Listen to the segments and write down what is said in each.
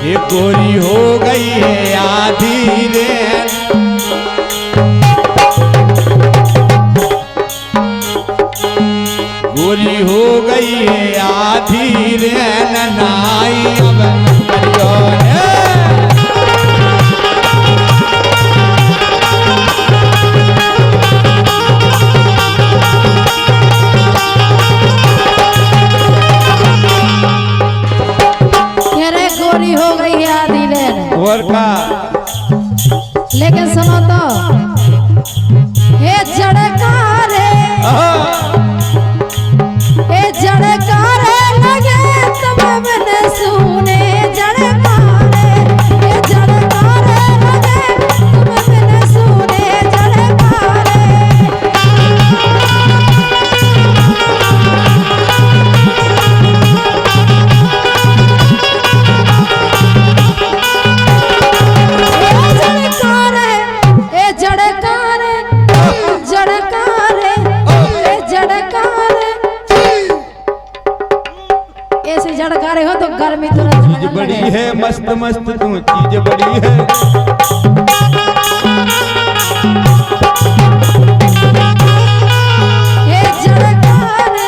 ये गोरी हो गई है आधी रे, गोरी हो गई है आधी रे, ननाई अब करियो रे। गोरी हो गई है आधी लेन और का लेकिन सुनो तो हे जड़कारे लगे तब मैंने सुने जड़कारे, हे जड़कारे लगे तब मैंने सुने जड़कारे। ऐसे झड़कारे हो तो गर्मी तुरंत चीज बड़ी है मस्त मस्त तू चीज बड़ी है। ये झड़कारे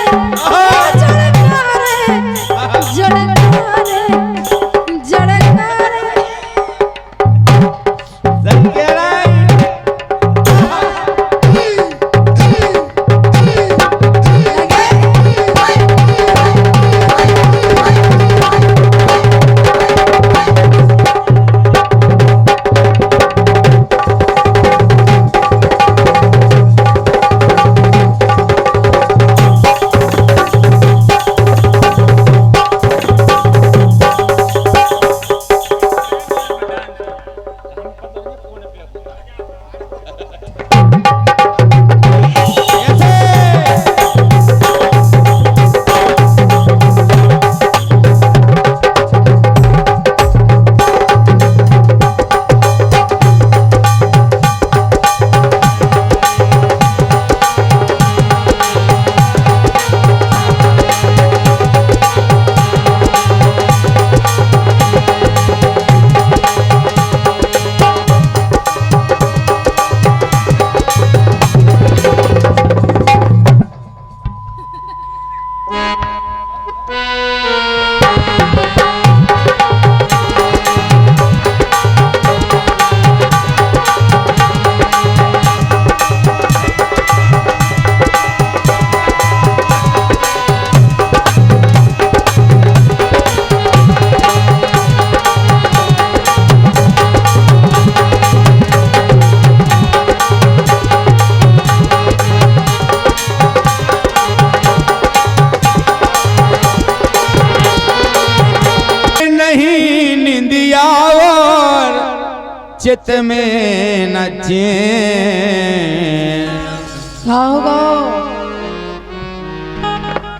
चित में नचे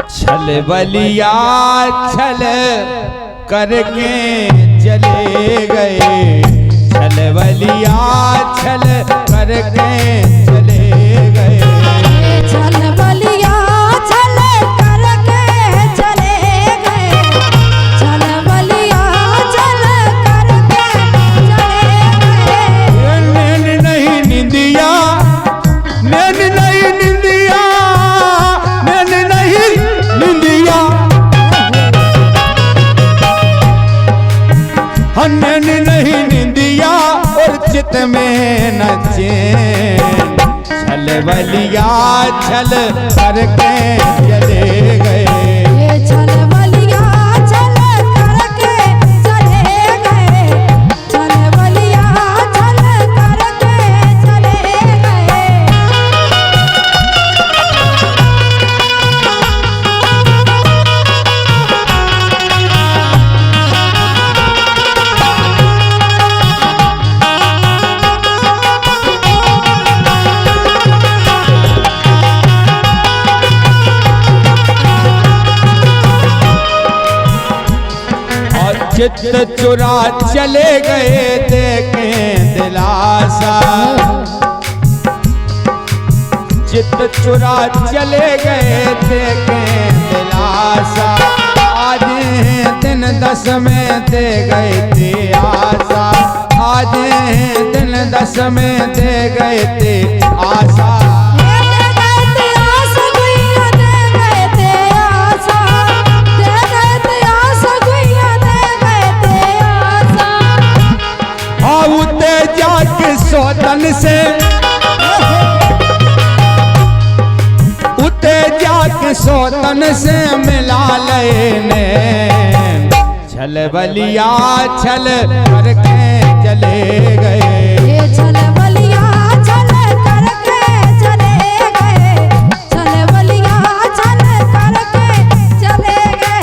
छल बलिया छल करके चले गए, छल बलिया छल करके चले गए, छल बलिया छल करके चले गए, छल बलिया छल करके चले गए। नैन नहीं निंदिया, नैन नहीं निंदिया, नैन नहीं निंदिया, नैन नहीं निंदिया और चित में नचे, छल बलिया छल करके चले गए, छल बलिया छल करके चले गए, छल बलिया छल करके चले गए। चित चुरा चले गए देखें दिलासा, चित चुरा चले गए देखें दिलासा, आज दिन 10 में दे गए थे आशा, आज दिन 10 में दे गए थे आशा। उते जाके सौतन से, उते जाके सौतन से मिला लेने, छल बलिया छल करके चले गए, छल बलिया छल करके चले गए, छल बलिया छल करके चले गए।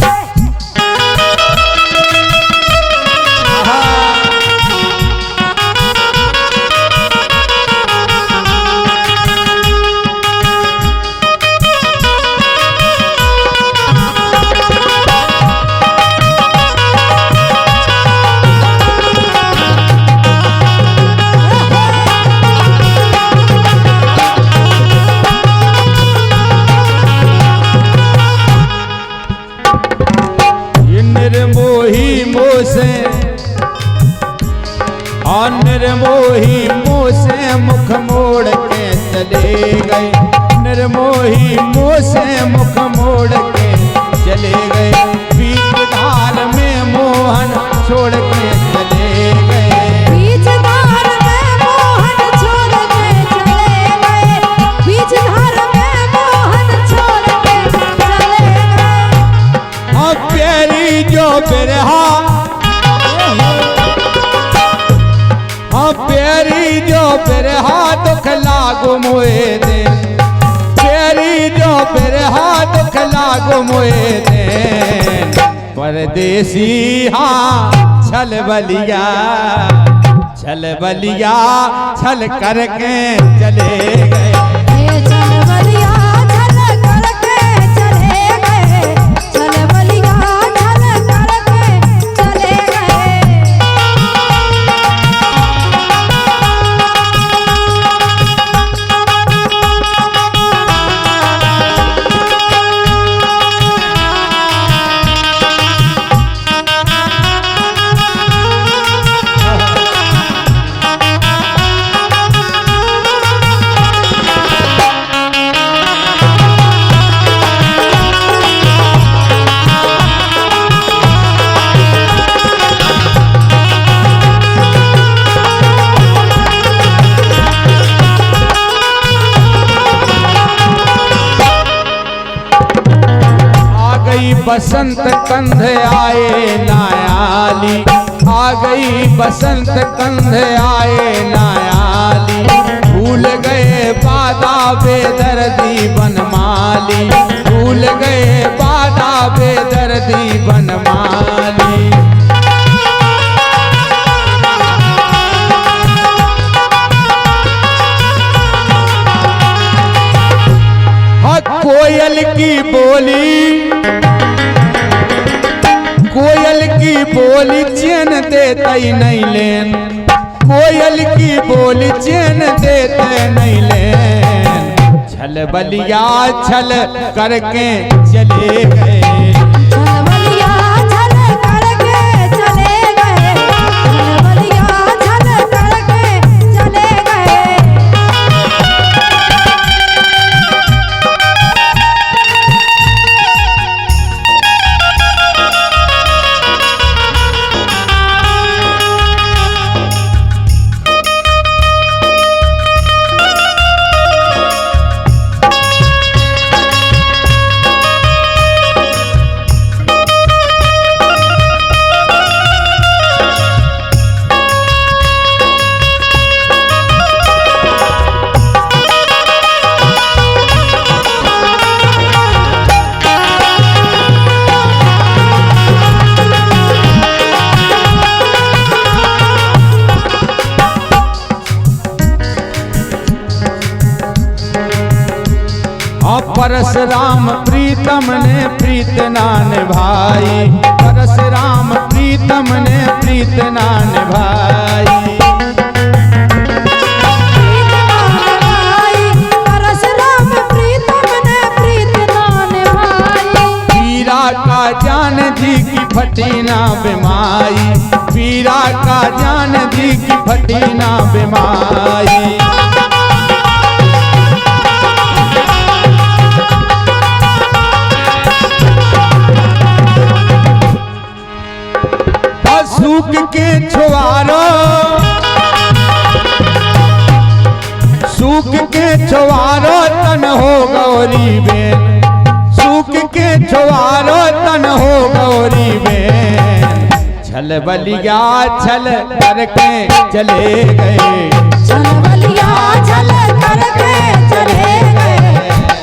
निर्मोही मुँह से मुख मोड़ के चले गए, निर्मोही मुँह से मुख मोड़ के चले गए, बीच धार में मोहन छोड़ के चले गए, बीच धार में मोहन छोड़ के चले गए, बीच धार में मोहन छोड़ के चले गए। अब प्यारी जो बिरहा, प्यारी जो बिरहा दुख लागू मोए दे, प्यारी जो बिरहा दुख लागू मोए दे, परदेसी हाँ छल बलिया, छल बलिया छल करके चले गए, छल बलिया छल करके चले गए, छल बलिया छल करके चले गए। बसंत कंध आए नायाली, आ गई बसंत कंध आए नायाली, भूल गए बादा बेदर्दी बनमाली, भूल गए बादा बेदर्दी बनमाली। कोयल की बोली, कोयल की बोली चैन देते नहीं लेन, कोयल की बोली चैन देते नहीं लेन, छल बलिया छल करके चले गए, छल बलिया छल करके चले गए, छल बलिया छल करके चले गए। परशुराम प्रीतम ने प्रीत ना निभाई, परशुराम प्रीतम ने प्रीत ना निभाई, परशुराम फटी ना बीमारी, पीरा का जान दी की फटी ना बीमारी। सूख के छुआरो, सूख के छुआरो तन हो गौरी बेन, सूख के छुआरो तन हो गौरी बेन। छल बलिया छल करके चले गए, छल बलिया छल करके चले गए,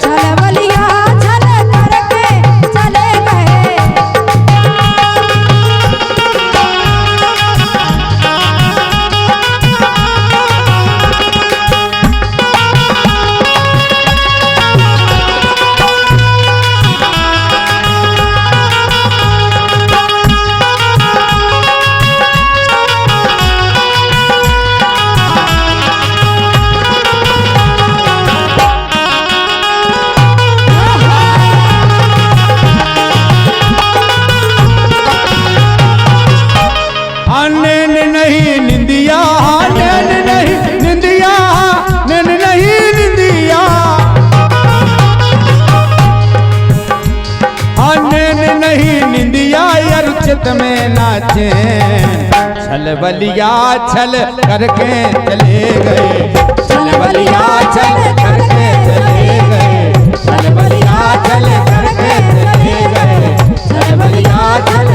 छल बलिया छल करके चले गए। नैन नहीं निंदिया, नैन नहीं निंदिया, नैन नहीं निंदिया, नैन नहीं निंदिया यार चित में नाचे। छल बलिया छल करके चले गए, छल बलिया छल करके चले गए, छल बलिया छल करके चले गए, छल बलिया छल